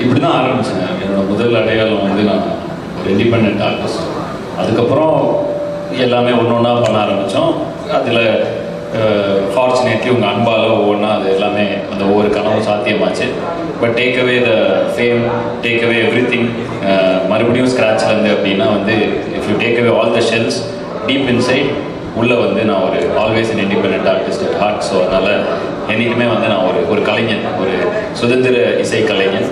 இப்படி தான் ஆரம்பித்தேன். என்னோடய முதல் அடையாளம் வந்து நான் ஒரு இண்டிபெண்ட் ஆர்டிஸ்ட். அதுக்கப்புறம் எல்லாமே ஒன்று ஒன்றா பண்ண ஆரம்பித்தோம். அதில் ஃபார்ச்சுனேட்லி உங்கள் அன்பால் ஒவ்வொன்றா அது எல்லாமே அந்த ஒவ்வொரு கனவும் சாத்தியமாச்சு. But take away the fame, take away everything, மறுபடியும் ஸ்க்ராட்ச்லேருந்து அப்படின்னா வந்து if you take away all the shells deep inside உள்ளே வந்து நான் ஒரு always an independent artist at heart. So அதனால் என்றைக்குமே வந்து நான் ஒரு கலைஞன், ஒரு சுதந்திர இசை கலைஞன்.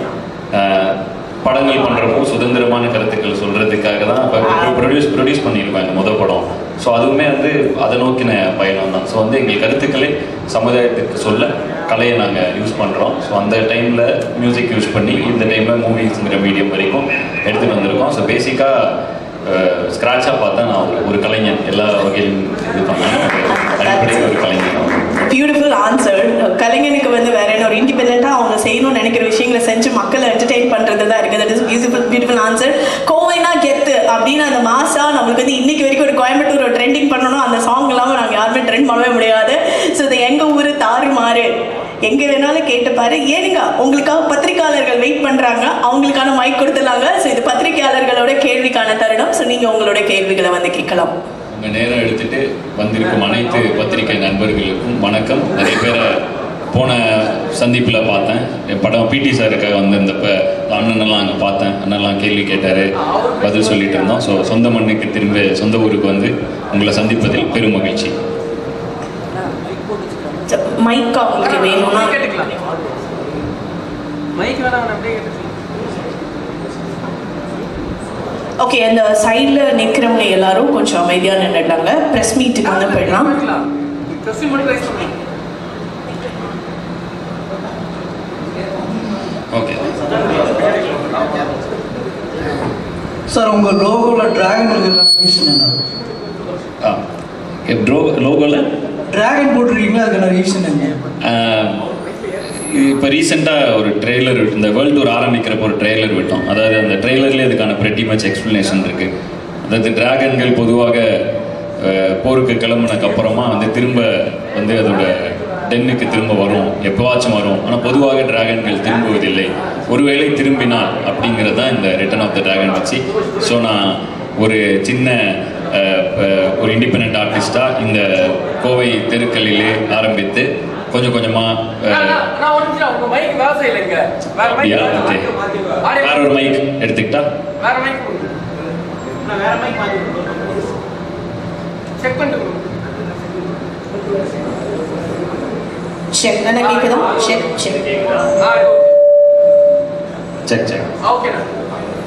படங்கள் பண்ணுறப்போ சுதந்திரமான கருத்துக்கள் சொல்கிறதுக்காக தான் இப்போ ப்ரொடியூஸ் பண்ணியிருப்பேன் இந்த முதல் படம். ஸோ அதுவுமே வந்து அதை நோக்கின பயணம் தான். ஸோ வந்து எங்கள் கருத்துக்களை சமுதாயத்துக்கு சொல்ல கலையை நாங்கள் யூஸ் பண்ணுறோம். ஸோ அந்த டைமில் மியூசிக் யூஸ் பண்ணி இந்த டைமில் மூவிஸுங்கிற மீடியம் வரைக்கும் எடுத்துகிட்டு வந்திருக்கோம். ஸோ பேசிக்காக ஸ்க்ராட்சாக பார்த்தா நான் ஒரு கலைஞன், எல்லா வகையிலும் இது பண்ணேன், அடிப்படையில் ஒரு கலைஞன். Beautiful answer. கலைஞனுக்கு வந்து வேற என்ன, ஒரு இண்டிபெண்டாக அவங்க செய்யணும்னு நினைக்கிற விஷயங்களை செஞ்சு மக்களை என்டர்டெயின் பண்ணுறது தான் இருக்குது. That is beautiful answer. கோவைனா கெத்து அப்படின்னு அந்த மாசா நம்மளுக்கு வந்து இன்னைக்கு வரைக்கும் ஒரு கோயம்புத்தூர் ஒரு ட்ரெண்டிங் பண்ணணும், அந்த சாங் இல்லாமல் நாங்கள் யாருமே ட்ரெண்ட் பண்ணவே முடியாது. ஸோ இது எங்கள் ஊர் தாறுமாறு, எங்கே வேணாலும் கேட்டுப்பாரு. ஏனுங்க உங்களுக்காக பத்திரிகையாளர்கள் வெயிட் பண்ணுறாங்க, அவங்களுக்கான மைக் கொடுத்துலாங்க. ஸோ இது பத்திரிகையாளர்களோட கேள்விக்கான தருணம். ஸோ நீங்கள் உங்களோட கேள்விகளை வந்து கேட்கலாம். உங்கள் நேரம் எடுத்துகிட்டு வந்திருக்கும் அனைத்து பத்திரிகை நண்பர்களுக்கும் வணக்கம். நிறைய பேரை போன சந்திப்பில் பார்த்தேன். என் படம் பிடி சாருக்காக வந்திருந்தப்போ அண்ணனெல்லாம் அங்கே பார்த்தேன். அண்ணெல்லாம் கேள்வி கேட்டார், பதில் சொல்லிட்டு இருந்தோம். ஸோ சொந்த மண்ணுக்கு திரும்ப சொந்த ஊருக்கு வந்து உங்களை சந்திப்பதில் பெரும் மகிழ்ச்சி. மைக்கா உங்களுக்கு வேணும்னா ஓகே. அந்த சைடில் நிற்கிறவங்க எல்லாரும் கொஞ்சம் அமைதியாக நின்றுட்டாங்க. ப்ரெஸ் மீட்டுக்கு வந்து போயிடலாம். ஓகே சார், உங்கள் லோகோவில் டிராகன் ரீசன் என்ன? லோகோவில் டிராகன் போட்டிருக்கீங்களா, அதுக்கான ரீசன் என்ன? இப்போ ரீசெண்டாக ஒரு ட்ரெய்லர், இந்த வேர்ல்டு டூர் ஆரம்பிக்கிறப்போ ஒரு ட்ரெய்லர் விட்டோம். அதாவது அந்த ட்ரெய்லர்லேயே இதுக்கான pretty much எக்ஸ்ப்ளனேஷன் இருக்குது. அதாவது டிராகன்கள் பொதுவாக போருக்கு கிளம்புனதுக்கப்புறமா வந்து திரும்ப வந்து அதோட டென்னுக்கு திரும்ப வரும், எப்போவாச்சும் வரும். ஆனால் பொதுவாக டிராகன்கள் திரும்புவதில்லை, ஒருவேளை திரும்பினால் அப்படிங்கிறது தான் இந்த ரிட்டர்ன் ஆஃப் த டிராகன் வச்சு. ஸோ நான் ஒரு சின்ன ஒரு இண்டிபெண்ட் ஆர்டிஸ்டாக இந்த கோவை தெருக்களிலே ஆரம்பித்து கொஞ்சம் கொஞ்சமாக வேற ஒரு மைக் எடுத்துக்கிட்டா செக் என்ன கேக்குதா? Check check check check.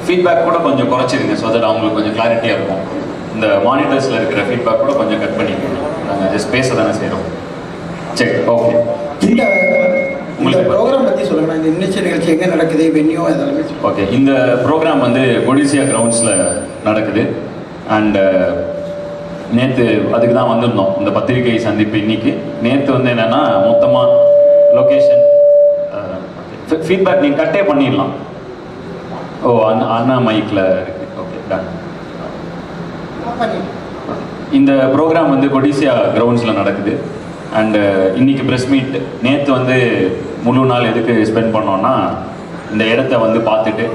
Feedback கூட கொஞ்சம் குறைச்சிருங்க, ஸோ தட் அவங்களுக்கு கொஞ்சம் கிளாரிட்டியாக இருக்கும். இந்த மானிட்டர்ஸில் இருக்கிற ஃபீட்பேக் கூட கொஞ்சம் கட் பண்ணிக்கணும். நாங்கள் ஜஸ்ட் பேச தானே செய்கிறோம். செக். ஓகே. இந்த ப்ரோக்ராம் பற்றி சொல்லுங்கள். இந்த இன்னிச்சல் நிகழ்ச்சி எங்கே நடக்குது, வென்யூ அதெல்லாமே? ஓகே, இந்த ப்ரோக்ராம் வந்து கொடிசியா கிரவுண்ட்ஸில் நடக்குது. அண்ட் நேற்று அதுக்கு தான் வந்திருந்தோம், இந்த பத்திரிகை சந்திப்பு இன்னைக்கு. நேற்று வந்து என்னென்னா மொத்தமாக லொக்கேஷன் ஃபீட்பேக் நீங்கள் கட்டே பண்ணிடலாம். ஓ, அண்ணா மைக்கில் இருக்குது. Okay, ton. இந்த ப்ரோக்ராம் வந்து கொடிசியா கிரவுண்ட்ஸில் நடக்குது. அண்டு இன்னைக்கு ப்ரெஸ் மீட். நேற்று வந்து முழு நாள் எதுக்கு ஸ்பெண்ட் பண்ணோன்னா, இந்த இடத்த வந்து பார்த்துட்டு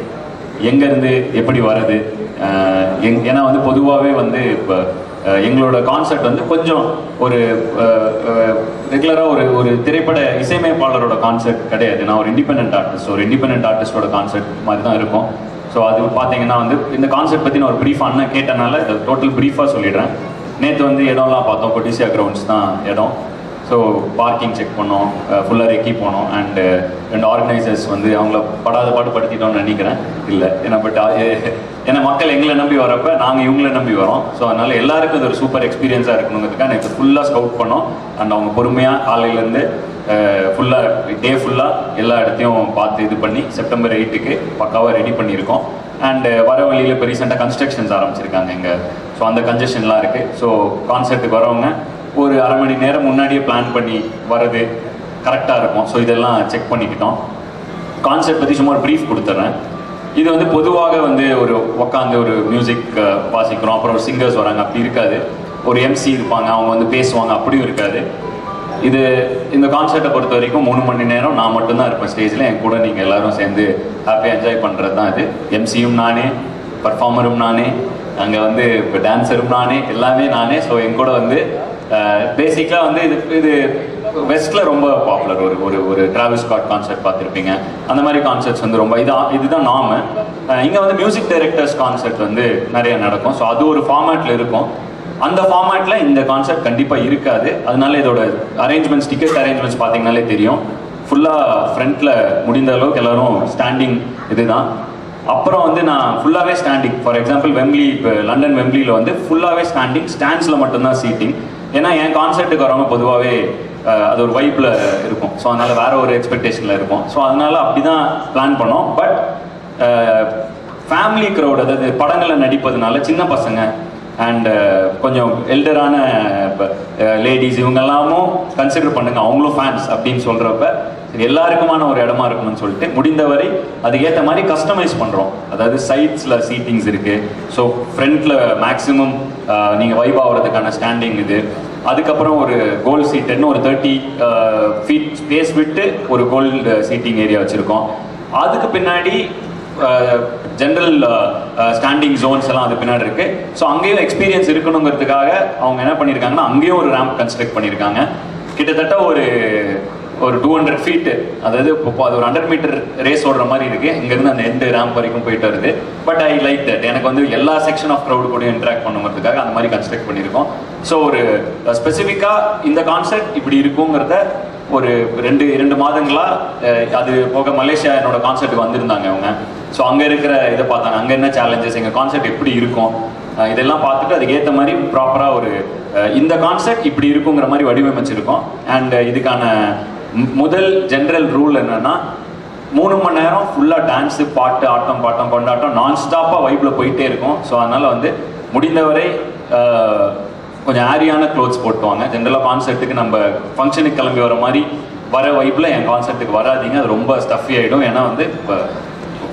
எங்கேருந்து எப்படி வருது, ஏன்னா வந்து பொதுவாகவே வந்து இப்போ எங்களோட கான்செப்ட் வந்து கொஞ்சம் ஒரு ரெகுலராக ஒரு திரைப்பட இசையமைப்பாளரோட கான்செப்ட் கிடையாது. நான் ஒரு இண்டிபெண்ட் ஆர்டிஸ்ட், ஒரு இண்டிபெண்ட் ஆர்டிஸ்டோட கான்செப்ட் மாதிரி தான் இருக்கும். ஸோ அது பார்த்தீங்கன்னா வந்து இந்த கான்செப்ட் பற்றி நான் ஒரு ப்ரீஃபாக அண்ணன் கேட்டனால டோட்டல் ப்ரீஃபாக சொல்லிடுறேன். நேற்று வந்து இடம்லாம் பார்த்தோம், கொடிசியா கிரவுண்ட்ஸ் தான் இடம். ஸோ பார்க்கிங் செக் பண்ணோம், ஃபுல்லாக ரெக்கி போனோம். அண்டு ரெண்டு ஆர்கனைசர்ஸ் வந்து அவங்கள படாத பாடு படுத்திட்டோம்னு நினைக்கிறேன். இல்லை, ஏன்னா பட் ஏன்னா மக்கள் எங்களை நம்பி வரப்போ நாங்கள் இவங்களை நம்பி வரோம். ஸோ அதனால் எல்லாருக்கும் இது ஒரு சூப்பர் எக்ஸ்பீரியன்ஸாக இருக்கணுங்கிறதுக்காக நேற்று ஃபுல்லாக ஸ்கவுட் பண்ணோம். அண்ட் அவங்க பொறுமையாக காலையிலேருந்து ஃபுல்லாக டே ஃபுல்லாக எல்லா இடத்தையும் பார்த்து இது பண்ணி செப்டம்பர் 8க்கு பக்காவாக ரெடி பண்ணியிருக்கோம். அண்டு வர வழியில் இப்போ ரீசெண்டாக கன்ஸ்ட்ரக்ஷன்ஸ் ஆரம்பிச்சிருக்காங்க இங்கே. ஸோ அந்த கன்ஜெஷன்லாம் இருக்குது. ஸோ கான்செர்ட்டுக்கு வரவங்க ஒரு அரை மணி நேரம் முன்னாடியே பிளான் பண்ணி வர்றது கரெக்டாக இருக்கும். ஸோ இதெல்லாம் செக் பண்ணிக்கிட்டோம். கான்செப்ட் பற்றி சும்மா ஒரு ப்ரீஃப் கொடுத்துட்றேன். இது வந்து பொதுவாக வந்து ஒரு உட்காந்து ஒரு மியூசிக் வாசிக்கிறோம், அப்புறம் ஒரு சிங்கர்ஸ் வராங்க, அப்படி இருக்காது. ஒரு எம்சி இருப்பாங்க, அவங்க வந்து பேசுவாங்க, அப்படியும் இருக்காது. இந்த கான்சர்ட்டை பொறுத்த வரைக்கும் 3 மணி நேரம் நான் மட்டும்தான் இருப்பேன் ஸ்டேஜில். என் கூட நீங்கள் எல்லாரும் சேர்ந்து ஹாப்பியாக என்ஜாய் பண்ணுறது தான் இது. எம்சியும் நானே, பர்ஃபார்மரும் நானே, அங்கே வந்து இப்போ டான்ஸரும் நானே, எல்லாமே நானே. ஸோ என் கூட வந்து பேசிக்காக வந்து இது வெஸ்ட்டில் ரொம்ப பாப்புலர். ஒரு டிராவிஸ் ஸ்காட் கான்சர்ட் பார்த்துருப்பீங்க, அந்த மாதிரி கான்சர்ட்ஸ் வந்து ரொம்ப இதுதான் நாம. இங்கே வந்து மியூசிக் டைரக்டர்ஸ் கான்சர்ட் வந்து நிறைய நடக்கும். ஸோ அது ஒரு ஃபார்மேட்டில் இருக்கும். அந்த ஃபார்மேட்டில் இந்த கான்செப்ட் கண்டிப்பாக இருக்காது. அதனால இதோட அரேஞ்ச்மெண்ட்ஸ், டிக்கெட் அரேஞ்ச்மெண்ட்ஸ் பார்த்தீங்கனாலே தெரியும். ஃபுல்லாக ஃப்ரண்ட்டில் முடிந்த அளவுக்கு எல்லோரும் ஸ்டாண்டிங் இதுதான். அப்புறம் வந்து நான் ஃபுல்லாகவே ஸ்டாண்டிங். ஃபார் எக்ஸாம்பிள் வெம்ப்லி, இப்போ லண்டன் வெம்ப்லியில் வந்து ஃபுல்லாகவே ஸ்டாண்டிங், ஸ்டாண்ட்ஸில் மட்டும்தான் சீட்டிங். ஏன்னா என் கான்செர்ட்டுக்கு வரவங்க பொதுவாகவே அது ஒரு வைப்பில் இருக்கும். ஸோ அதனால் வேறு ஒரு எக்ஸ்பெக்டேஷனில் இருக்கும். ஸோ அதனால் அப்படி தான் பிளான் பண்ணோம். பட் ஃபேமிலி க்ரௌட், அதாவது படங்களில் நடிப்பதுனால சின்ன பசங்க அண்ட் கொஞ்சம் எல்டரான லேடிஸ் இவங்கெல்லாமும் கன்சிடர் பண்ணுங்க, அவங்களும் ஃபேன்ஸ் அப்படின்னு சொல்கிறப்ப எல்லாருக்குமான ஒரு இடமா இருக்கணும்னு சொல்லிட்டு முடிந்தவரை அதுக்கேற்ற மாதிரி கஸ்டமைஸ் பண்ணுறோம். அதாவது சைட்ஸில் சீட்டிங்ஸ் இருக்குது. ஸோ ஃப்ரண்ட்டில் மேக்ஸிமம் நீங்கள் வைப் ஆகிறதுக்கான ஸ்டாண்டிங் இது. அதுக்கப்புறம் ஒரு கோல்டு சீட்டுன்னு ஒரு 30 ஃபீட் ஸ்பேஸ் விட்டு ஒரு கோல்டு சீட்டிங் ஏரியா வச்சுருக்கோம். அதுக்கு பின்னாடி ஜென்ரல் ஸ்டாண்டிங் ஜோன்ஸ் எல்லாம் அது பின்னாடி இருக்கு. ஸோ அங்கேயும் எக்ஸ்பீரியன்ஸ் இருக்கணுங்கிறதுக்காக அவங்க என்ன பண்ணியிருக்காங்கன்னா அங்கேயும் ஒரு ரேம்ப் கன்ஸ்ட்ரக்ட் பண்ணியிருக்காங்க. கிட்டத்தட்ட ஒரு 200 ஃபீட்டு, அதாவது இப்போ அது ஒரு 100 மீட்டர் ரேஸ் ஓடுற மாதிரி இருக்கு. இங்கேருந்து அந்த எண்டு ரேம்ப் வரைக்கும் போயிட்டு வருது. But I like that. எனக்கு வந்து எல்லா செக்ஷன் ஆஃப் க்ரௌடு கூட இன்ட்ராக்ட் பண்ணுங்கிறதுக்காக அந்த மாதிரி கன்ஸ்ட்ரக்ட் பண்ணியிருக்கோம். ஸோ ஒரு ஸ்பெசிஃபிக்காக இந்த கான்செப்ட் இப்படி இருக்குங்கிறத ஒரு 2 மாதங்களாக அது போக மலேசியா என்னோட கான்செர்ட்டுக்கு வந்திருந்தாங்க அவங்க. ஸோ அங்கே இருக்கிற இதை பார்த்தாங்க, அங்கே என்ன சேலஞ்சஸ், எங்கள் கான்செர்ட் எப்படி இருக்கும், இதெல்லாம் பார்த்துட்டு அதுக்கேற்ற மாதிரி ப்ராப்பராக ஒரு இந்த கான்செர்ட் இப்படி இருக்குங்கிற மாதிரி வடிவமைச்சிருக்கோம். அண்ட் இதுக்கான முதல் ஜென்ரல் ரூல் என்னன்னா 3 மணி நேரம் ஃபுல்லாக டான்ஸு, பாட்டு, ஆட்டம், பாட்டம், கொண்டாட்டம் நான் ஸ்டாப்பாக வைப்பில் போயிட்டே இருக்கும். ஸோ அதனால் வந்து முடிந்தவரை கொஞ்சம் ஆரியான க்ளோத்ஸ் போட்டுவாங்க. ஜென்ரலாக கான்செர்ட்டுக்கு நம்ம ஃபங்க்ஷனுக்கு கிளம்பி வர மாதிரி வர வைப்பில் என் கான்செர்ட்டுக்கு வராதிங்க, அது ரொம்ப ஸ்டஃபி ஆகிடும். ஏன்னா வந்து இப்போ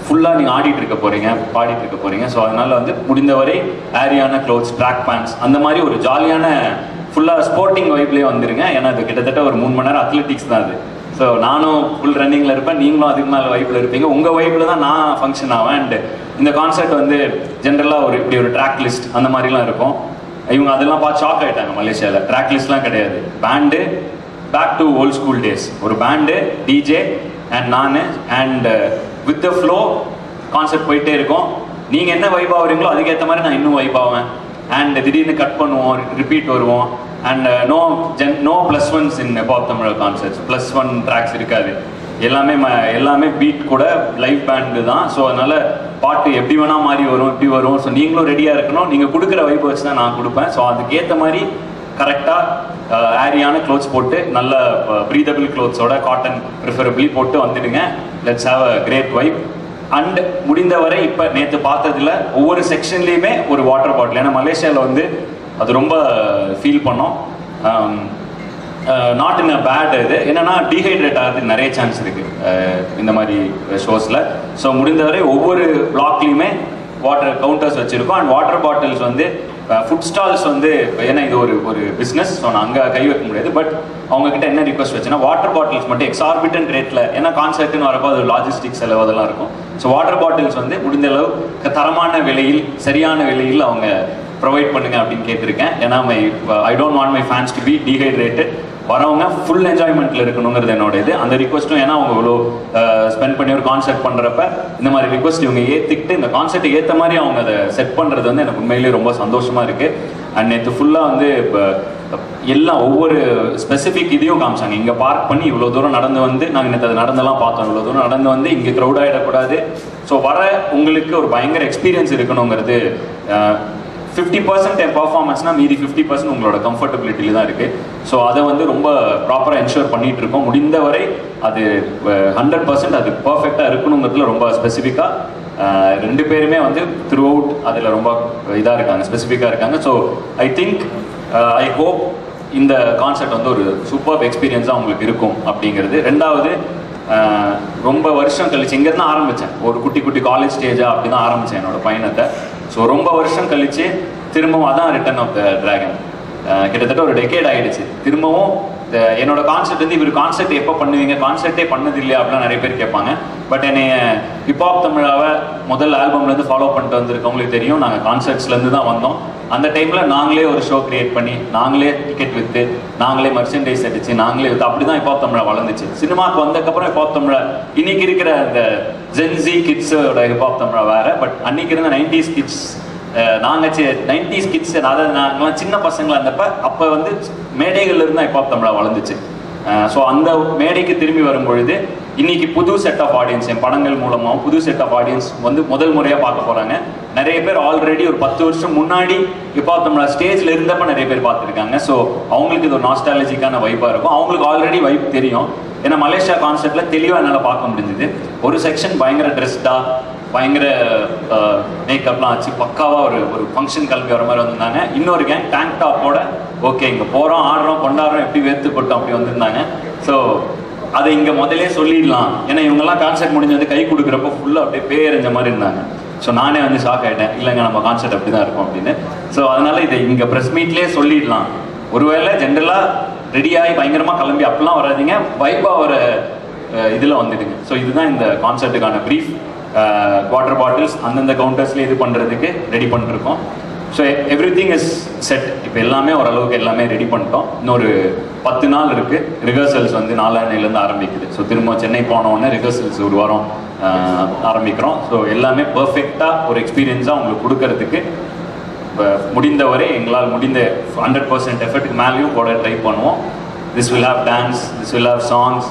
ஃபுல்லாக நீங்கள் ஆடிட்டு இருக்க போகிறீங்க, பாடிட்டு இருக்க போகிறீங்க. ஸோ அதனால் வந்து முடிந்தவரை ஆரியான க்ளோத்ஸ், ட்ராக் பேண்ட்ஸ், அந்த மாதிரி ஒரு ஜாலியான ஃபுல்லாக ஸ்போர்ட்டிங் வைப்லேயே வந்துருங்க. ஏன்னா அது கிட்டத்தட்ட ஒரு 3 மணி நேரம் அத்லெட்டிக்ஸ் தான் அது. ஸோ நானும் ஃபுல் ரன்னிங்கில் இருப்பேன், நீங்களும் அதுக்கு மேலே வைப்பில் இருப்பீங்க. உங்கள் வைப்பில் தான் நான் ஃபங்க்ஷன் ஆவேன். அண்ட் இந்த கான்செர்ட் வந்து ஜென்ரலாக இப்படி ஒரு ட்ராக் லிஸ்ட் அந்த மாதிரிலாம் இருக்கும். இவங்க அதெல்லாம் பார்த்து ஷாக் ஆகிட்டாங்க. மலேசியாவில் ட்ராக் லிஸ்ட்லாம் கிடையாது. Band, back to old school days. ஒரு பேண்டு, டிஜே அண்ட் நான் and with the flow concert போயிட்டே இருக்கும். நீங்கள் என்ன வைப் ஆகுறீங்களோ அதுக்கேற்ற மாதிரி நான் இன்னும் வைப் ஆவேன். அண்ட் திடீர்னு கட் பண்ணுவோம், ரிப்பீட் வருவோம். And no +1s in pop Tamil concerts. +1 tracks இருக்காது. எல்லாமே பீட் கூட லைவ் பேண்டு தான். ஸோ அதனால் பாட்டு எப்படி வேணால் மாறி வரும், எப்படி வரும். ஸோ நீங்களும் ரெடியாக இருக்கணும். நீங்கள் கொடுக்குற வைப் வச்சு தான் நான் கொடுப்பேன். ஸோ அதுக்கேற்ற மாதிரி கரெக்டாக ஆரியான க்ளோத்ஸ் போட்டு நல்ல ப்ரீதபிள் க்ளோத்ஸோட காட்டன் ப்ரிஃபரபிளி போட்டு வந்துடுங்க. Let's have a great vibe. And முடிந்தவரை இப்போ நேற்று பார்த்ததுல ஒவ்வொரு செக்ஷன்லேயுமே ஒரு வாட்டர் பாட்டில். ஏன்னா மலேசியாவில் வந்து அது ரொம்ப ஃபீல் பண்ணோம். Not in a bad. இது என்னன்னா டீஹைட்ரேட் ஆகிறதுக்கு நிறைய சான்ஸ் இருக்குது இந்த மாதிரி ஷோஸில். ஸோ முடிந்தவரை ஒவ்வொரு பிளாக்லேயுமே வாட்டர் கவுண்டர்ஸ் வச்சுருக்கோம். அண்ட் வாட்டர் பாட்டில்ஸ் வந்து ஃபுட் ஸ்டால்ஸ் வந்து, ஏன்னா இது ஒரு பிஸ்னஸ், ஸோ நான் அங்கே கை வைக்க முடியாது. பட் அவங்கக்கிட்ட என்ன ரிக்வஸ்ட் வச்சுன்னா வாட்டர் பாட்டில்ஸ் மட்டும் எக்ஸார்பிட்டன்ட் ரேட்டில், ஏன்னா கான்செர்ட்டுன்னு வரப்போ அது லாஜிஸ்டிக்ஸ் செலவு அதெல்லாம் இருக்கும். ஸோ வாட்டர் பாட்டில்ஸ் வந்து முடிந்த அளவு தரமான விலையில், சரியான விலையில் அவங்க ப்ரொவைட் பண்ணுங்க அப்படின்னு கேட்டிருக்கேன். ஏன்னா I don't want my fans to be dehydrated. வரவங்க ஃபுல் என்ஜாய்மெண்ட்டில் இருக்கணுங்கிறது என்னோட இது. அந்த ரிக்வஸ்ட்டும், ஏன்னா அவங்க இவ்வளோ ஸ்பெண்ட் பண்ணி ஒரு கான்செர்ட் பண்ணுறப்ப இந்த மாதிரி ரிக்வஸ்ட் இவங்க ஏற்றிக்கிட்டு இந்த கான்செர்ட்டுக்கு ஏற்ற மாதிரி அவங்க அதை செட் பண்ணுறது வந்து எனக்கு உண்மையிலேயே ரொம்ப சந்தோஷமாக இருக்குது. அண்ட் நேற்று ஃபுல்லாக வந்து இப்போ எல்லாம் ஒவ்வொரு ஸ்பெசிஃபிக் இதையும் காமிச்சாங்க. இங்கே பார்க் பண்ணி இவ்வளோ தூரம் நடந்து வந்து, நாங்கள் நேற்று அதை நடந்தெல்லாம் பார்த்தோம். இவ்வளோ தூரம் நடந்து வந்து இங்கே க்ரௌட் ஆகிடக்கூடாது. ஸோ வர உங்களுக்கு ஒரு பயங்கர எக்ஸ்பீரியன்ஸ் இருக்கணுங்கிறது 50% என் பர்ஃபார்மன்ஸ்னால் மீதி 50% உங்களோட கம்ஃபர்டபிலிட்டியில் தான் இருக்குது. ஸோ அதை வந்து ரொம்ப ப்ராப்பராக என்ஷூர் பண்ணிகிட்டு இருக்கோம். முடிந்தவரை அது 100% அது பர்ஃபெக்டாக இருக்கணுங்கிறதுல ரொம்ப ஸ்பெசிஃபிக்காக 2 பேருமே வந்து த்ரூ அவுட் அதில் ரொம்ப இதாக இருக்காங்க, ஸ்பெசிஃபிக்காக இருக்காங்க. So I think I hope இந்த கான்செர்ட் வந்து ஒரு சூப்பர் எக்ஸ்பீரியன்ஸாக உங்களுக்கு இருக்கும் அப்படிங்கிறது. ரெண்டாவது, ரொம்ப வருஷம் கழிச்சு இங்கேருந்து ஆரம்பித்தேன். ஒரு குட்டி காலேஜ் ஸ்டேஜாக அப்படி தான் ஆரம்பித்தேன் என்னோட பயணத்தை. ஸோ ரொம்ப வருஷம் கழிச்சு திரும்பவும் அதான் ரிட்டர்ன் ஆஃப் த டிராகன். கிட்டத்தட்ட ஒரு டெக்கேட் ஆகிடுச்சு. திரும்பவும் என்னோட கான்செப்ட் வந்து இவர் கான்செப்ட் எப்போ பண்ணுவீங்க, கான்செப்டே பண்ணது இல்லையா அப்படிலாம் நிறைய பேர் கேட்பாங்க. பட் என்னை ஹிப்ஹாப் தமிழாவை முதல் ஆல்பம்லேருந்து ஃபாலோ பண்ணிட்டு வந்திருக்கவங்களுக்கு தெரியும், நாங்கள் கான்செர்ட்ஸ்லேருந்து தான் வந்தோம். அந்த டைமில் நாங்களே ஒரு ஷோ கிரியேட் பண்ணி, நாங்களே டிக்கெட் விற்று, நாங்களே மர்ச்சன்டைஸ் அடிச்சு, நாங்களே விற்று, அப்படி தான் ஹிப்ஹாப் தமிழா வளர்ந்துச்சு. சினிமாவுக்கு வந்ததுக்கப்புறம் ஹிப்ஹாப் தமிழா இன்னைக்கு இருக்கிற அந்த ஜென்ஸி கிட்ஸோட ஹிப்ஹாப் தமிழா வேற. பட் அன்னைக்கு இருந்த 90s கிட்ஸ், நாங்கள் 90s கிட்ஸ், அதாவது நாங்களாம் சின்ன பசங்களாக இருந்தப்ப அப்போ வந்து மேடைகள்ல இருந்தால் ஹிப்ஹாப் தமிழா வளர்ந்துச்சு. ஸோ அந்த மேடைக்கு திரும்பி வரும்பொழுது இன்னைக்கு புது செட் ஆஃப் ஆடியன்ஸ், என் படங்கள் மூலமாக புது செட் ஆஃப் ஆடியன்ஸ் வந்து முதல் முறையாக பார்க்க போகிறாங்க. நிறைய பேர் ஆல்ரெடி ஒரு 10 வருஷம் முன்னாடி ஹிப்ஹாப் தமிழா ஸ்டேஜில் இருந்தப்ப நிறைய பேர் பார்த்துருக்காங்க. ஸோ அவங்களுக்கு இது ஒரு நாஸ்டாலஜிக்கான வைப்பாக இருக்கும். அவங்களுக்கு ஆல்ரெடி வைப் தெரியும். ஏன்னா மலேசியா கான்செப்டில் தெளிவாக என்னால் பார்க்க முடிஞ்சுது. ஒரு செக்ஷன் பயங்கர ட்ரெஸ்டாக, பயங்கர மேக்கப்லாம் ஆச்சு, பக்காவாக ஒரு ஃபங்க்ஷன் கிளம்பி வர மாதிரி வந்திருந்தாங்க. இன்னொரு கேங் டேங்க் டாப்போட ஓகே இங்கே போகிறோம், ஆடுறோம், கொண்டாடுறோம், எப்படி வேர்த்து கொட்டோம் அப்படி வந்திருந்தாங்க. ஸோ அதை இங்கே முதலே சொல்லிடலாம். ஏன்னா இவங்கெல்லாம் கான்செர்ட் முடிஞ்சு வந்து கை கொடுக்குறப்போ ஃபுல்லாக அப்படியே பேரஞ்ச மாதிரி இருந்தாங்க. ஸோ நானே வந்து ஷாக் ஆகிட்டேன், இல்லைங்க நம்ம கான்செர்ட் அப்படி தான் இருக்கும் அப்படின்னு. ஸோ அதனால இதை இங்கே ப்ரெஸ் மீட்லேயே சொல்லிடலாம். ஒருவேளை ஜென்ரலாக ரெடியாகி பயங்கரமாக கிளம்பி அப்படிலாம் வராதிங்க, வைப்பாக வர இதில் வந்துடுங்க. ஸோ இதுதான் இந்த கான்செர்ட்டுக்கான ப்ரீஃப். வாட்டர் பாட்டில்ஸ் அந்தந்த கவுண்டர்ஸ்லேயே இது பண்ணுறதுக்கு ரெடி பண்ணிருக்கோம். So everything is set. இப்போ எல்லாமே ஓரளவுக்கு எல்லாமே ரெடி பண்ணிட்டோம். இன்னொரு 10 நாள் இருக்குது. ரிஹர்சல்ஸ் வந்து 4ஆம் ஆரம்பிக்குது. ஸோ திரும்ப சென்னை போனோடனே ரிஹர்சல்ஸ் ஒரு வாரம் ஆரம்பிக்கிறோம். ஸோ எல்லாமே பர்ஃபெக்டாக ஒரு எக்ஸ்பீரியன்ஸாக உங்களுக்கு கொடுக்கறதுக்கு முடிந்தவரை எங்களால் முடிந்த 100% எஃபர்ட்டுக்கு மேலேயும் போட ட்ரை பண்ணுவோம். This will have dance, this will have songs.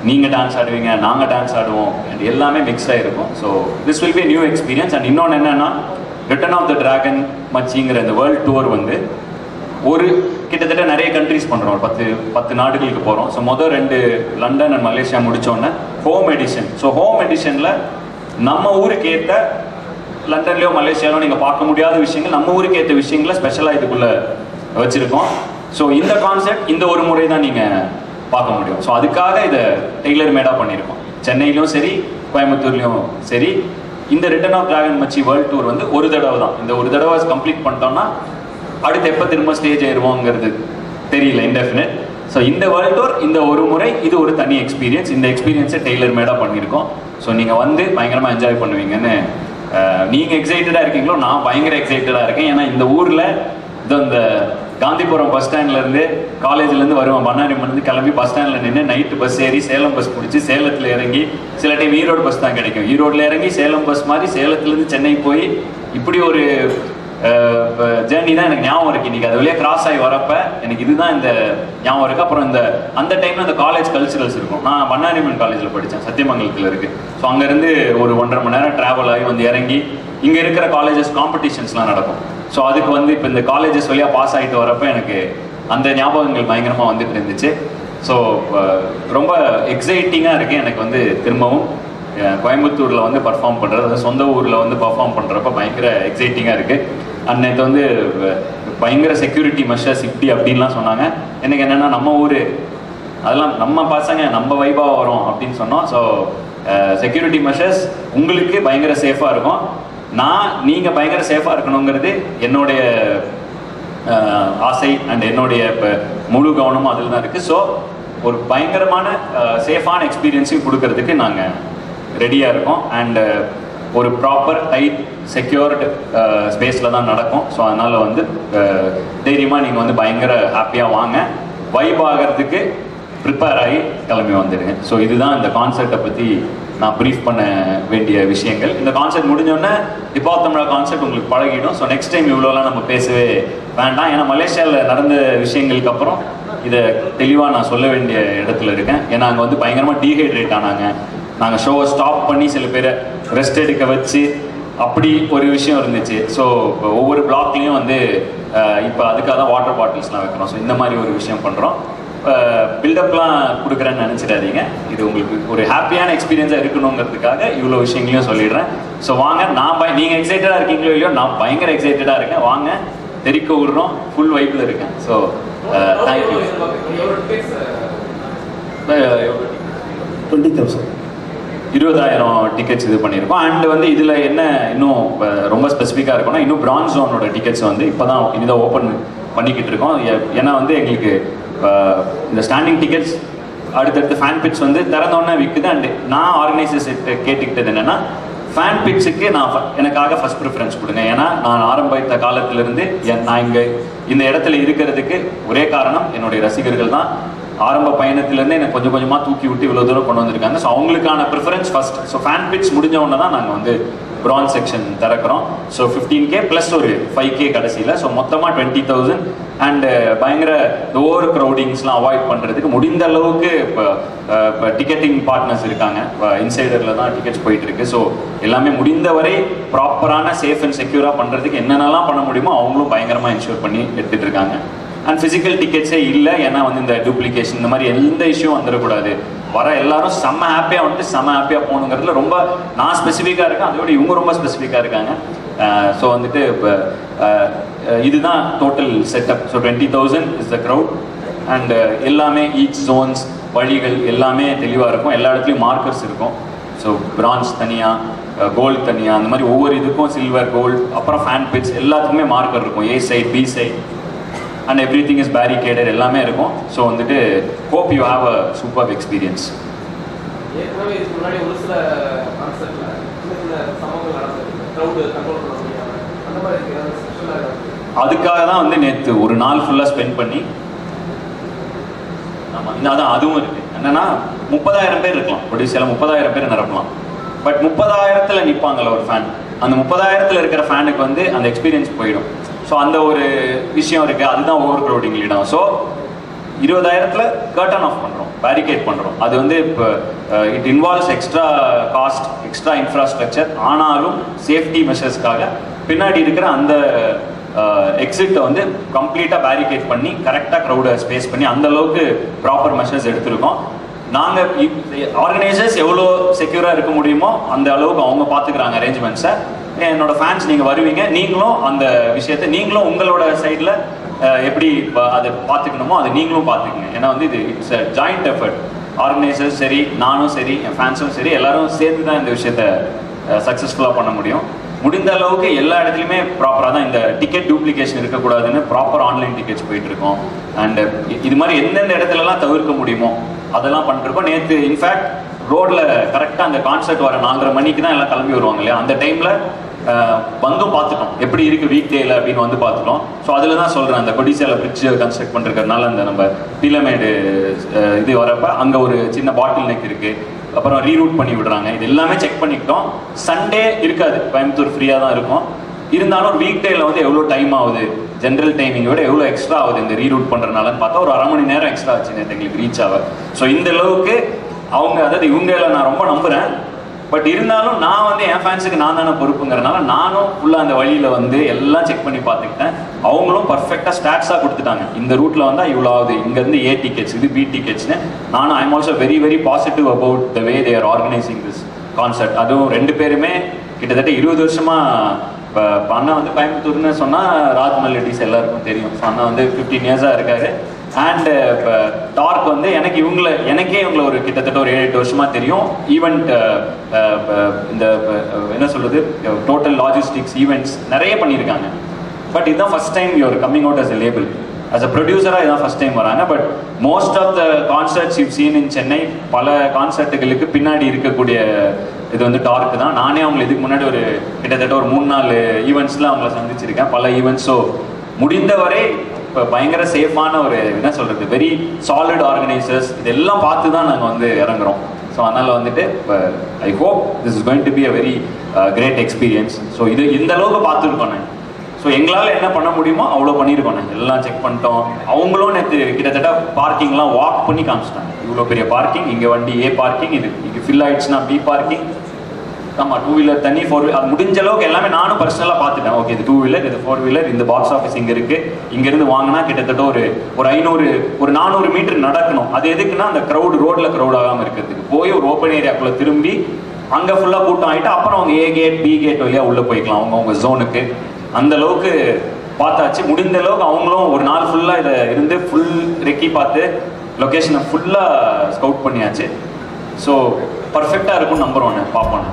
நீங்கள் டான்ஸ் ஆடுவீங்க, நாங்கள் டான்ஸ் ஆடுவோம், அண்ட் எல்லாமே மிக்ஸ் ஆகிருக்கும். So this will be new experience. And இன்னொன்று என்னென்னா, ரிட்டர்ன் ஆஃப் த டிராகன் மச்சிங்கிற இந்த வேர்ல்டு டூர் வந்து ஒரு கிட்டத்தட்ட நிறைய கண்ட்ரிஸ் பண்ணுறோம். ஒரு 10 நாடுகளுக்கு போகிறோம். ஸோ மொதல் 2 லண்டன் அண்ட் மலேசியா முடித்தோன்னே ஹோம் எடிஷன். ஸோ ஹோம் எடிஷனில் நம்ம ஊருக்கு ஏற்ற, லண்டன்லேயோ மலேசியாலோ நீங்கள் பார்க்க முடியாத விஷயங்கள், நம்ம ஊருக்கு ஏற்ற விஷயங்களை ஸ்பெஷலாக இதுக்குள்ளே வச்சுருக்கோம். ஸோ இந்த கான்செப்ட் இந்த ஒரு முறை தான் நீங்கள் பார்க்க முடியும். ஸோ அதுக்காக இதை டெய்லர் மேடாக பண்ணியிருக்கோம். சென்னையிலும் சரி, கோயம்புத்தூர்லேயும் சரி. இந்த ரிட்டர்ன் ஆஃப் டிராகன் மச்சி வேர்ல்டு டூர் வந்து ஒரு தடவை தான். இந்த ஒரு தடவை கம்ப்ளீட் பண்ணிட்டோம்னா அடுத்து எப்போ திரும்ப ஸ்டேஜ் ஏறுவோங்கிறது தெரியல, இன்டெஃபினட். ஸோ இந்த வேர்ல்டு டூர் இந்த ஒரு முறை இது ஒரு தனி எக்ஸ்பீரியன்ஸ். இந்த எக்ஸ்பீரியன்ஸை டெய்லர் மேடாக பண்ணியிருக்கோம். ஸோ நீங்கள் வந்து பயங்கரமாக என்ஜாய் பண்ணுவீங்கன்னு நீங்கள் எக்ஸைட்டடாக இருக்கீங்களோ, நான் பயங்கர எக்ஸைட்டடாக இருக்கேன். ஏன்னா இந்த ஊரில் இந்த காந்திபுரம் பஸ் ஸ்டாண்ட்லேருந்து காலேஜ்லேருந்து வருவேன், பண்ணாரிமலேருந்து கிளம்பி பஸ் ஸ்டாண்டில் நின்று நைட்டு பஸ் ஏறி சேலம் பஸ் பிடிச்சி சேலத்தில் இறங்கி, சில டைம் ஈரோடு பஸ் தான் கிடைக்கும், ஈரோடில் இறங்கி சேலம் பஸ் மாதிரி சேலத்துலேருந்து சென்னை போய் இப்படி ஒரு ஜேர்னி தான் எனக்கு ஞாபகம் இருக்குது. இன்றைக்கி அது வழியாக கிராஸ் ஆகி வரப்போ எனக்கு இதுதான் இந்த ஞாபகம் இருக்குது. அப்புறம் அந்த டைமில் அந்த காலேஜ் கல்ச்சுரல்ஸ் இருக்கும். நான் பண்ணாரிமன் காலேஜில் படித்தேன், சத்தியமங்கலத்தில் இருக்குது. ஸோ அங்கேருந்து ஒரு 1.5 மணி நேரம் ட்ராவல் ஆகி வந்து இறங்கி இங்கே இருக்கிற காலேஜஸ் காம்படிஷன்ஸ்லாம் நடக்கும். ஸோ அதுக்கு வந்து இப்போ இந்த காலேஜஸ் வழியாக பாஸ் ஆகிட்டு வரப்போ எனக்கு அந்த ஞாபகங்கள் பயங்கரமாக வந்துட்டு இருந்துச்சு. ஸோ ரொம்ப எக்ஸைட்டிங்காக இருக்குது எனக்கு வந்து திரும்பவும் கோயம்புத்தூரில் வந்து பர்ஃபார்ம் பண்ணுறது, அது சொந்த ஊரில் வந்து பர்ஃபார்ம் பண்ணுறப்ப பயங்கர எக்ஸைட்டிங்காக இருக்குது. அன்னைக்கு வந்து பயங்கர செக்யூரிட்டி மெஷர்ஸ் இப்படி அப்படின்லாம் சொன்னாங்க. எனக்கு என்னென்னா நம்ம ஊர் அதெல்லாம் நம்ம பசங்க நம்ம வைபாக வரோம் அப்படின்னு சொன்னோம். ஸோ செக்யூரிட்டி மெஷர்ஸ் உங்களுக்கு பயங்கர சேஃபாக இருக்கும். நீங்கள் பயங்கர சேஃபாக இருக்கணுங்கிறது என்னுடைய ஆசை அண்ட் என்னுடைய இப்போ முழு கவனமும் அதில் தான் இருக்குது. ஸோ ஒரு பயங்கரமான சேஃபான எக்ஸ்பீரியன்ஸையும் கொடுக்கறதுக்கு நாங்கள் ரெடியாக இருக்கோம். அண்டு ஒரு ப்ராப்பர் டைட் செக்யூர்டு ஸ்பேஸில் தான் நடக்கும். ஸோ அதனால் வந்து தைரியமாக நீங்கள் வந்து பயங்கர ஹாப்பியாக வாங்க, வைப் ஆகிறதுக்கு ப்ரிப்பேர் ஆகி கிளம்பி வந்துடுங்க. ஸோ இதுதான் இந்த கான்செர்ட்டை பற்றி நான் ப்ரீஃப் பண்ண வேண்டிய விஷயங்கள். இந்த கான்செர்ட் முடிஞ்சோடனே ஹிப்ஹாப் தமிழா கான்செர்ட் உங்களுக்கு பழகிடும். ஸோ நெக்ஸ்ட் டைம் இவ்வளோலாம் நம்ம பேசவே வேண்டாம். ஏன்னா மலேசியாவில் நடந்த விஷயங்களுக்கு அப்புறம் இதை தெளிவாக நான் சொல்ல வேண்டிய இடத்துல இருக்கேன். ஏன்னா அங்கே வந்து பயங்கரமாக டீஹைட்ரேட் ஆனாங்க. நாங்கள் ஷோவை ஸ்டாப் பண்ணி சில பேரை ரெஸ்ட் எடுக்க வச்சு அப்படி ஒரு விஷயம் இருந்துச்சு. ஸோ இப்போ ஒவ்வொரு பிளாக்லேயும் வந்து இப்போ அதுக்காக தான் வாட்டர் பாட்டில்ஸ்லாம் வைக்கிறோம். ஸோ இந்த மாதிரி ஒரு விஷயம் பண்ணுறோம். பில்டப்லாம் கொடுக்குறேன்னு நினச்சிடாதீங்க. இது உங்களுக்கு ஒரு ஹாப்பியான எக்ஸ்பீரியன்ஸாக இருக்கணுங்கிறதுக்காக இவ்வளோ விஷயங்களையும் சொல்லிடுறேன். ஸோ வாங்க, நீங்கள் எக்ஸைட்டடாக இருக்கீங்களோ இல்லையோ, நான் பயங்கர எக்ஸைட்டடாக இருக்கேன். வாங்க, தெரிக்க விடுறோம், ஃபுல் வைப்பில் இருக்கேன். So thank you. 20,000 டிக்கெட்ஸ் இது பண்ணியிருக்கோம். அண்ட் வந்து இதில் என்ன இன்னும் ரொம்ப ஸ்பெசிஃபிக்காக இருக்கும்னா, இன்னும் பிரான்ஸ் ஜோனோட டிக்கெட்ஸ் வந்து இப்போ தான் இனிதான் ஓப்பன் பண்ணிக்கிட்டு இருக்கோம். ஏன்னா வந்து எங்களுக்கு இந்த ஸ்டாண்டிங் டிக்கெட்ஸ் அடுத்தடுத்து ஃபேன் பிட்ஸ் வந்து திறந்தோன்னே விற்குது. அண்ட் நான் ஆர்கனைசர்ஸ் கேட்டுக்கிட்டது என்னென்னா, ஃபேன் பிட்ஸுக்கு எனக்காக ஃபர்ஸ்ட் ப்ரிஃபரன்ஸ் கொடுங்க. ஏன்னா நான் ஆரம்பித்த காலத்திலேருந்து நான் இங்கே இந்த இடத்துல இருக்கிறதுக்கு ஒரே காரணம் என்னுடைய ரசிகர்கள் தான். ஆரம்ப பயணத்திலேருந்து எனக்கு கொஞ்சம் கொஞ்சமாக தூக்கி விட்டு இவ்வளோ தூரம் கொண்டு வந்திருக்காங்க. ஸோ அவங்களுக்கான preference first. So fan pits முடிஞ்ச உடனே தான் நாங்கள் வந்து ப்ரான்ஸ் செக்ஷன் திறக்கிறோம். ஸோ 15K ப்ளஸ் ஒரு 5K கடைசியில். ஸோ மொத்தமாக 20,000. அண்டு பயங்கர ஓவர் க்ரௌடிங்ஸ்லாம் அவாய்ட் பண்ணுறதுக்கு முடிந்த அளவுக்கு இப்போ டிக்கெட்டிங் பார்ட்னர்ஸ் இருக்காங்க. இன்சைடரில் தான் டிக்கெட்ஸ் போயிட்டுருக்கு. ஸோ எல்லாமே முடிந்தவரை ப்ராப்பரான சேஃப் அண்ட் செக்யூராக பண்ணுறதுக்கு என்னென்னலாம் பண்ண முடியுமோ அவங்களும் பயங்கரமாக என்ஷூர் பண்ணி எடுத்துகிட்டு இருக்காங்க. அண்ட் ஃபிசிக்கல் டிக்கெட்ஸே இல்லை, ஏன்னா வந்து இந்த டூப்ளிகேஷன் இந்த மாதிரி எந்த இஷ்யூ வந்துடக்கூடாது. வர எல்லாரும் செம்ம ஹாப்பியாக வந்துட்டு செம்ம ஹாப்பியாக போகணுங்கிறதுல ரொம்ப நான் ஸ்பெசிஃபிக்காக இருக்கேன். அதோட இவங்க ரொம்ப ஸ்பெசிஃபிக்காக இருக்காங்க. ஸோ வந்துட்டு இப்போ இதுதான் total setup. So 20,000 is the crowd. And எல்லாமே ஈச் ஜோன்ஸ் வழிகள் எல்லாமே தெளிவாக இருக்கும். எல்லா இடத்துலையும் மார்க்கர்ஸ் இருக்கும். ஸோ பிரான்ஸ் தனியாக, கோல்டு தனியாக, அந்த மாதிரி ஒவ்வொரு இதுக்கும் சில்வர், கோல்டு, அப்புறம் ஃபேன் பிட்ஸ் எல்லாத்துக்குமே மார்க்கர் இருக்கும். A side, B side, and everything is barricaded எல்லாமே இருக்கும். ஸோ வந்துட்டு hope you have a super experience. அதுக்காக தான் வந்து நேற்று ஒரு நாள் ஃபுல்லாக ஸ்பெண்ட் பண்ணி, ஆமாம் அதான் அதுவும் இருக்குது. என்னென்னா 30,000 பேர் இருக்கலாம் ஒடிசியாவில், 30,000 பேர் நிரப்பலாம். பட் 30,000 நிற்பாங்கள்ல ஒரு ஃபேன். அந்த 30,000 இருக்கிற ஃபேனுக்கு வந்து அந்த எக்ஸ்பீரியன்ஸ் போயிடும். ஸோ அந்த ஒரு விஷயம் இருக்குது. அதுதான் ஓவர் க்ரௌடிங் லீடம். ஸோ 20,000 கர்டன் ஆஃப் பண்ணுறோம், பேரிகேட் பண்ணுறோம். அது வந்து இப்போ it involves extra cost, extra infrastructure. ஆனாலும் சேஃப்டி மெஷர்ஸ்க்காக பின்னாடி இருக்கிற அந்த எக்ஸிட்டை வந்து கம்ப்ளீட்டாக பேரிகேட் பண்ணி கரெக்டாக க்ரௌடை ஸ்பேஸ் பண்ணி அந்த அளவுக்கு ப்ராப்பர் மெஷர்ஸ் எடுத்திருக்கோம். நாங்கள் ஆர்கனைசர்ஸ் எவ்வளோ செக்யூராக இருக்க முடியுமோ அந்த அளவுக்கு அவங்க பார்த்துக்கிறாங்க அரேஞ்ச்மெண்ட்ஸை. என்னோட ஃபேன்ஸ் நீங்கள் வருவீங்க, நீங்களும் அந்த விஷயத்தை நீங்களும் உங்களோட சைடில் எப்படி அதை பார்த்துக்கணுமோ அதை நீங்களும் பார்த்துக்குங்க. ஏன்னா வந்து இது it's a joint effort. Organisers சரி, நானும் சரி, என் ஃபேன்ஸும் சரி, எல்லாரும் சேர்த்து தான் இந்த விஷயத்தை சக்ஸஸ்ஃபுல்லாக பண்ண முடியும். முடிந்த அளவுக்கு எல்லா இடத்துலையுமே ப்ராப்பராக தான் இந்த டிக்கெட் டூப்ளிகேஷன் இருக்கக்கூடாதுன்னு ப்ராப்பர் ஆன்லைன் டிக்கெட்ஸ் போயிட்டுருக்கோம். அண்ட் இது மாதிரி எந்தெந்த இடத்துலலாம் தவிர்க்க முடியுமோ அதெல்லாம் பண்ணிருக்கோம். நேற்று இன்ஃபேக்ட் ரோடில் கரெக்டாக அந்த கான்சர்ட் வர 4:30 மணிக்கு தான் எல்லாம் கிளம்பி வருவாங்க இல்லையா, அந்த டைமில் வந்தும் பார்த்துட்டோம் எப்படி இருக்குது வீக் டேயில் அப்படின்னு வந்து பார்த்துட்டோம். ஸோ அதில் தான் சொல்கிறேன், அந்த கொடிசியாவில் பிரிட்ஜ் கன்ஸ்ட்ரக்ட் பண்ணிருக்கிறதுனால அந்த நம்ம பீலமேடு இது வரப்போ அங்கே ஒரு சின்ன பாட்டில் நெக் இருக்குது. அப்புறம் ரீரூட் பண்ணி விடுறாங்க. இது எல்லாமே செக் பண்ணிக்கிட்டோம். சண்டே இருக்காது, கோயம்புத்தூர் ஃப்ரீயாக தான் இருக்கும். இருந்தாலும் ஒரு வீக் டேயில் வந்து எவ்வளோ டைம் ஆகுது, ஜென்ரல் டைமிங்கை விட எவ்வளோ எக்ஸ்ட்ரா ஆகுது இந்த ரீரூட் பண்ணுறதுனாலன்னு பார்த்தா ஒரு 1/2 மணி நேரம் எக்ஸ்ட்ரா ஆச்சு நேற்று எங்களுக்கு ரீச் ஆக. ஸோ இந்த அளவுக்கு அவங்க, அதாவது இவங்களை நான் ரொம்ப நம்புகிறேன். பட் இருந்தாலும் நான் வந்து என் ஃபேன்ஸுக்கு நான் தானே பொறுப்புங்கிறனால நானும் ஃபுல்லாக அந்த வழியில் வந்து எல்லாம் செக் பண்ணி பார்த்துக்கிட்டேன். அவங்களும் பர்ஃபெக்டாக ஸ்டாட்ஸாக கொடுத்துட்டாங்க. இந்த ரூட்டில் வந்தால் இவ்வளோ ஆகுது, இங்கேருந்து ஏ டிக்கெட்ஸ், இது பி டிக்கெட்ஸ்னு. நானும் I am also very very positive about the way they are organising this concert. அதுவும் 2 பேருமே கிட்டத்தட்ட 20 வருஷமாக. இப்போ அண்ணா வந்து கோயம்புத்தூர்னு சொன்னால் ராஜ் மெலடிஸ் எல்லாருக்கும் தெரியும். ஸோ அண்ணா வந்து 15 இயர்ஸாக இருக்காரு. அண்ட் இப்போ டார்க் வந்து எனக்கே இவங்களை ஒரு கிட்டத்தட்ட ஒரு 7-8 வருஷமாக தெரியும். ஈவெண்ட் இந்த என்ன சொல்கிறது, டோட்டல் லாஜிஸ்டிக்ஸ் ஈவெண்ட்ஸ் நிறைய பண்ணியிருக்காங்க. பட் இதுதான் first time you're coming out as a label. as a ப்ரொடியூசராக இதான் ஃபர்ஸ்ட் டைம் வராங்க. But most of the concerts you seen in Chennai, பல கான்சர்ட்டுகளுக்கு பின்னாடி இருக்கக்கூடிய இது வந்து டார்க் தான். நானே அவங்களை இதுக்கு முன்னாடி ஒரு கிட்டத்தட்ட ஒரு 3-4 ஈவெண்ட்ஸில் அவங்கள சந்திச்சிருக்கேன், பல ஈவெண்ட்ஸ். ஸோ முடிந்தவரை இப்போ பயங்கர சேஃபான ஒரு என்ன சொல்கிறது, வெரி சாலிட் ஆர்கனைசர்ஸ் இதெல்லாம் பார்த்து தான் நாங்கள் வந்து இறங்குறோம். ஸோ அதனால் வந்துட்டு இப்போ I hope this is going to be a very great experience. So இது இந்த அளவுக்கு பார்த்துருக்கோம் நான். ஸோ எங்களால் என்ன பண்ண முடியுமோ அவ்வளோ பண்ணியிருக்கோம். நான் எல்லாம் செக் பண்ணிட்டோம். அவங்களும் நேற்று கிட்டத்தட்ட பார்க்கிங்லாம் வாக் பண்ணி காமிச்சிட்டாங்க. இவ்வளோ பெரிய பார்க்கிங், இங்கே வண்டி ஏ பார்க்கிங், இது இங்கே ஃபில் ஆகிடுச்சுன்னா பி பார்க்கிங். ஆமாம், 2 வீலர் தனி, 4 வீலர், அது முடிஞ்ச அளவுக்கு எல்லாமே நானும் பர்சனலாக பார்த்துட்டேன். ஓகே, இது 2 வீலர், இது 4 வீலர், இந்த பாக்ஸ் ஆஃபீஸ் இங்கே இருக்குது. இங்கேருந்து வாங்கினா கிட்டத்தட்ட ஒரு 400 மீட்டர் நடக்கணும். அது எதுக்குன்னா அந்த ரோட்டில் க்ரௌட் ஆகாமல் இருக்கிறதுக்கு. போய் ஒரு ஓப்பன் ஏரியாக்குள்ளே திரும்பி அங்கே ஃபுல்லாக கூட்டம் ஆகிட்டு அப்புறம் அவங்க ஏ கேட் பி கேட் வழியாக உள்ளே போய்க்கலாம் அவங்க ஜோனுக்கு. அந்த அளவுக்கு பார்த்தாச்சு. முடிந்த அளவுக்கு அவங்களும் ஒரு நாள் ஃபுல்லாக இதை இருந்து ஃபுல் ரெக்கி பார்த்து லொக்கேஷனை ஃபுல்லாக ஸ்கவுட் பண்ணியாச்சு. ஸோ பர்ஃபெக்டாக இருக்கும்னு நம்புகிறோம், பார்ப்போம்.